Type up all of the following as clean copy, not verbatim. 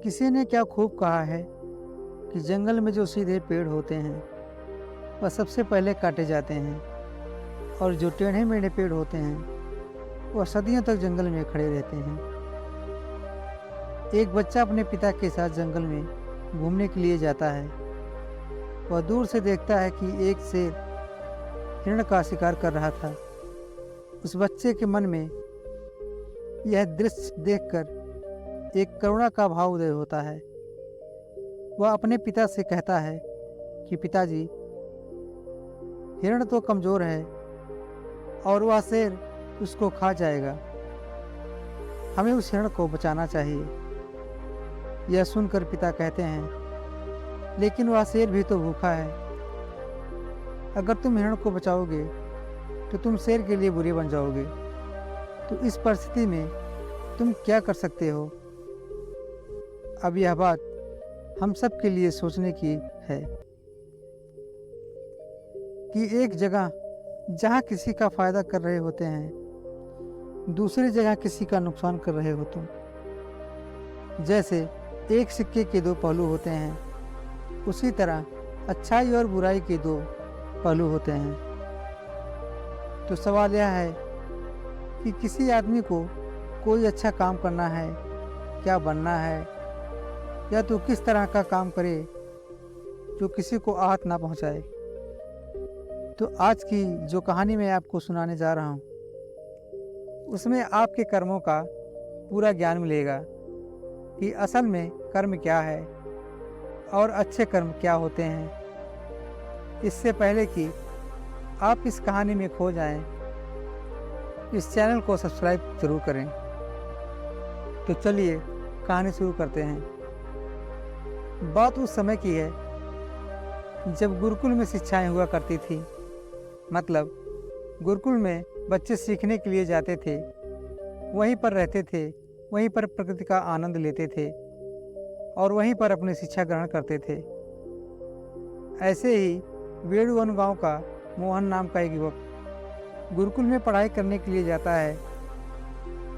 किसी ने क्या खूब कहा है कि जंगल में जो सीधे पेड़ होते हैं वह सबसे पहले काटे जाते हैं और जो टेढ़े मेढ़े पेड़ होते हैं वह सदियों तक जंगल में खड़े रहते हैं। एक बच्चा अपने पिता के साथ जंगल में घूमने के लिए जाता है। वह दूर से देखता है कि एक शेर हिरण का शिकार कर रहा था। उस बच्चे के मन में यह दृश्य देखकर एक करुणा का भाव उदय होता है। वह अपने पिता से कहता है कि पिताजी, हिरण तो कमजोर है और वह शेर उसको खा जाएगा। हमें उस हिरण को बचाना चाहिए। यह सुनकर पिता कहते हैं, लेकिन वह शेर भी तो भूखा है। अगर तुम हिरण को बचाओगे तो तुम शेर के लिए बुरे बन जाओगे। तो इस परिस्थिति में तुम क्या कर सकते हो? अब यह बात हम सब के लिए सोचने की है कि एक जगह जहाँ किसी का फायदा कर रहे होते हैं, दूसरी जगह किसी का नुकसान कर रहे हो तुम। जैसे एक सिक्के के दो पहलू होते हैं, उसी तरह अच्छाई और बुराई के दो पहलू होते हैं। तो सवाल यह है कि किसी आदमी को कोई अच्छा काम करना है, क्या बनना है, या तो किस तरह का काम करे जो किसी को आहत ना पहुंचाए। तो आज की जो कहानी मैं आपको सुनाने जा रहा हूँ, उसमें आपके कर्मों का पूरा ज्ञान मिलेगा कि असल में कर्म क्या है और अच्छे कर्म क्या होते हैं। इससे पहले कि आप इस कहानी में खो जाएं, इस चैनल को सब्सक्राइब जरूर करें। तो चलिए कहानी शुरू करते हैं। बात उस समय की है जब गुरुकुल में शिक्षाएं हुआ करती थी। मतलब गुरुकुल में बच्चे सीखने के लिए जाते थे, वहीं पर रहते थे, वहीं पर प्रकृति का आनंद लेते थे और वहीं पर अपनी शिक्षा ग्रहण करते थे। ऐसे ही वेणुवन गांव का मोहन नाम का एक युवक गुरुकुल में पढ़ाई करने के लिए जाता है।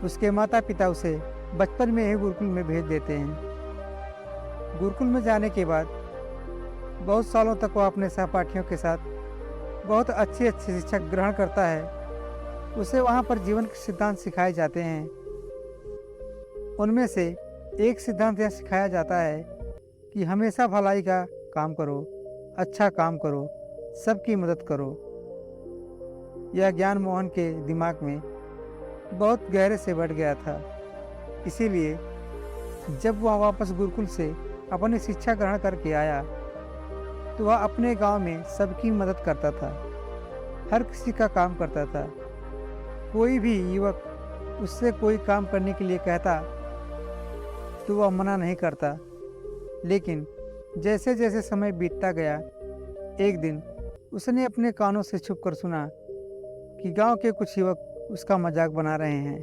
उसके माता पिता उसे बचपन में ही गुरुकुल में भेज देते हैं। गुरुकुल में जाने के बाद बहुत सालों तक वह अपने सहपाठियों के साथ बहुत अच्छी शिक्षा ग्रहण करता है। उसे वहाँ पर जीवन के सिद्धांत सिखाए जाते हैं। उनमें से एक सिद्धांत यह सिखाया जाता है कि हमेशा भलाई का काम करो, अच्छा काम करो, सबकी मदद करो। यह ज्ञान मोहन के दिमाग में बहुत गहरे से बैठ गया था। इसीलिए जब वह वापस गुरुकुल से अपनी शिक्षा ग्रहण करके आया तो वह अपने गांव में सबकी मदद करता था, हर किसी का काम करता था। कोई भी युवक उससे कोई काम करने के लिए कहता तो वह मना नहीं करता। लेकिन जैसे जैसे समय बीतता गया, एक दिन उसने अपने कानों से छुप कर सुना कि गांव के कुछ युवक उसका मजाक बना रहे हैं।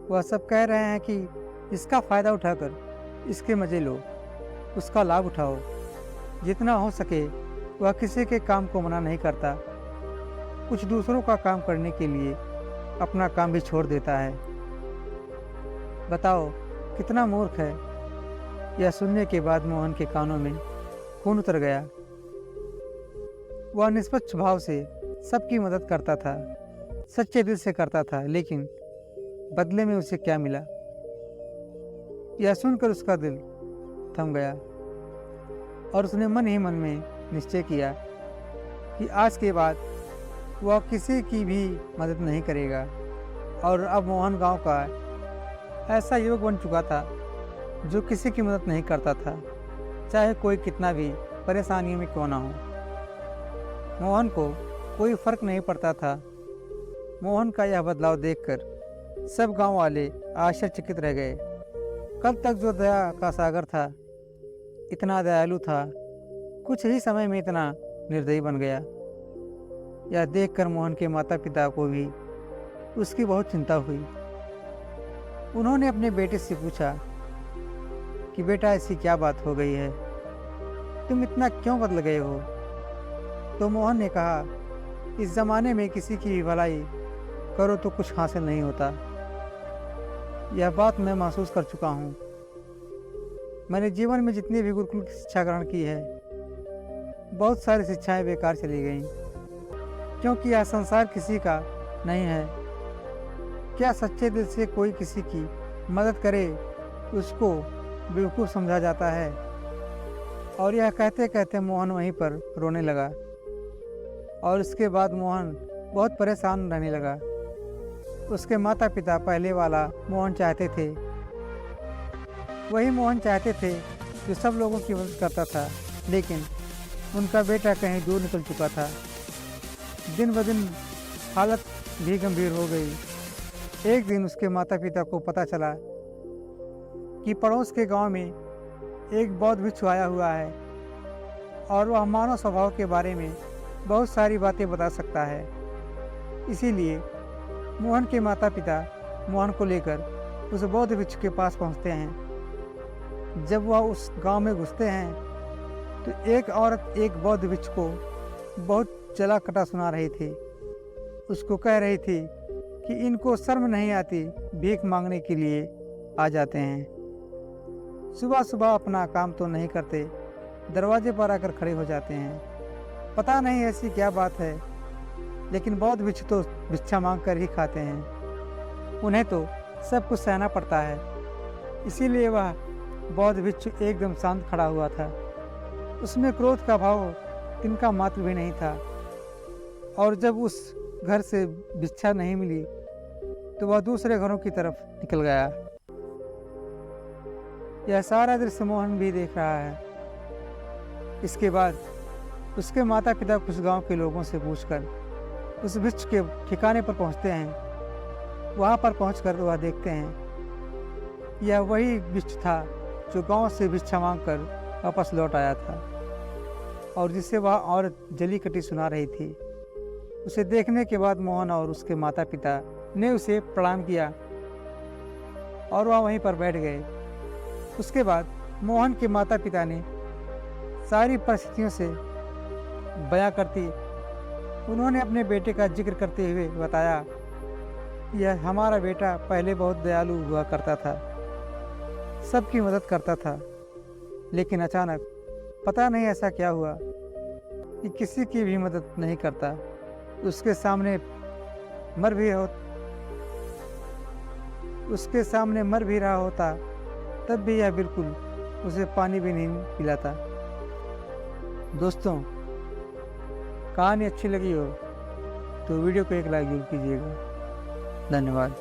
वह सब कह रहे हैं कि इसका फ़ायदा उठाकर इसके मज़े लो, उसका लाभ उठाओ। जितना हो सके वह किसी के काम को मना नहीं करता, कुछ दूसरों का काम करने के लिए अपना काम भी छोड़ देता है। बताओ कितना मूर्ख है। यह सुनने के बाद मोहन के कानों में खून उतर गया। वह निष्पक्ष भाव से सबकी मदद करता था, सच्चे दिल से करता था, लेकिन बदले में उसे क्या मिला? यह सुनकर उसका दिल थम गया और उसने मन ही मन में निश्चय किया कि आज के बाद वह किसी की भी मदद नहीं करेगा। और अब मोहन गांव का ऐसा युवक बन चुका था जो किसी की मदद नहीं करता था, चाहे कोई कितना भी परेशानी में क्यों ना हो। मोहन को कोई फर्क नहीं पड़ता था। मोहन का यह बदलाव देखकर सब गांव वाले आश्चर्यचकित रह गए। कल तक जो दया का सागर था, इतना दयालु था, कुछ ही समय में इतना निर्दयी बन गया। यह देखकर मोहन के माता पिता को भी उसकी बहुत चिंता हुई। उन्होंने अपने बेटे से पूछा कि बेटा, ऐसी क्या बात हो गई है, तुम इतना क्यों बदल गए हो? तो मोहन ने कहा, इस ज़माने में किसी की भी भलाई करो तो कुछ हासिल नहीं होता। यह बात मैं महसूस कर चुका हूँ। मैंने जीवन में जितनी भी गुरुकुल की शिक्षा ग्रहण की है, बहुत सारी शिक्षाएं बेकार चली गईं, क्योंकि यह संसार किसी का नहीं है। क्या सच्चे दिल से कोई किसी की मदद करे उसको बेवकूफ़ समझा जाता है। और यह कहते कहते मोहन वहीं पर रोने लगा और उसके बाद मोहन बहुत परेशान रहने लगा। उसके माता पिता पहले वाला मोहन चाहते थे, वही मोहन चाहते थे जो सब लोगों की मदद करता था, लेकिन उनका बेटा कहीं दूर निकल चुका था। दिन ब दिन हालत भी गंभीर हो गई। एक दिन उसके माता पिता को पता चला कि पड़ोस के गांव में एक बौद्ध भिक्षु आया हुआ है और वह मानव स्वभाव के बारे में बहुत सारी बातें बता सकता है। इसीलिए मोहन के माता पिता मोहन को लेकर उस बौद्ध भिक्षु के पास पहुंचते हैं। जब वह उस गांव में घुसते हैं तो एक औरत एक बौद्ध भिक्षु को बहुत जला कटा सुना रही थी। उसको कह रही थी कि इनको शर्म नहीं आती, भीख मांगने के लिए आ जाते हैं। सुबह सुबह अपना काम तो नहीं करते, दरवाजे पर आकर खड़े हो जाते हैं। पता नहीं ऐसी क्या बात है, लेकिन बौद्ध भिक्षु तो भिक्षा मांग कर ही खाते हैं। उन्हें तो सब कुछ सहना पड़ता है। इसीलिए वह बौद्ध भिक्षु एकदम शांत खड़ा हुआ था। उसमें क्रोध का भाव तिनका मात्र भी नहीं था। और जब उस घर से भिक्षा नहीं मिली तो वह दूसरे घरों की तरफ निकल गया। यह सारा दृश्य मोहन भी देख रहा है। इसके बाद उसके माता पिता कुछ गांव के लोगों से पूछकर उस भिक्षु के ठिकाने पर पहुंचते हैं। वहां पर पहुंचकर वह देखते हैं यह वही भिक्षु था जो गांव से भिक्षा मांगकर वापस लौट आया था और जिसे वह औरत जली कटी सुना रही थी। उसे देखने के बाद मोहन और उसके माता पिता ने उसे प्रणाम किया और वह वहीं पर बैठ गए। उसके बाद मोहन के माता पिता ने सारी परिस्थितियों से बयां करती उन्होंने अपने बेटे का जिक्र करते हुए बताया, यह हमारा बेटा पहले बहुत दयालु हुआ करता था, सबकी मदद करता था, लेकिन अचानक पता नहीं ऐसा क्या हुआ कि किसी की भी मदद नहीं करता। उसके सामने मर भी रहा होता तब भी यह बिल्कुल उसे पानी भी नहीं पिलाता। दोस्तों, कहानी अच्छी लगी हो तो वीडियो को एक लाइक जरूर कीजिएगा। धन्यवाद।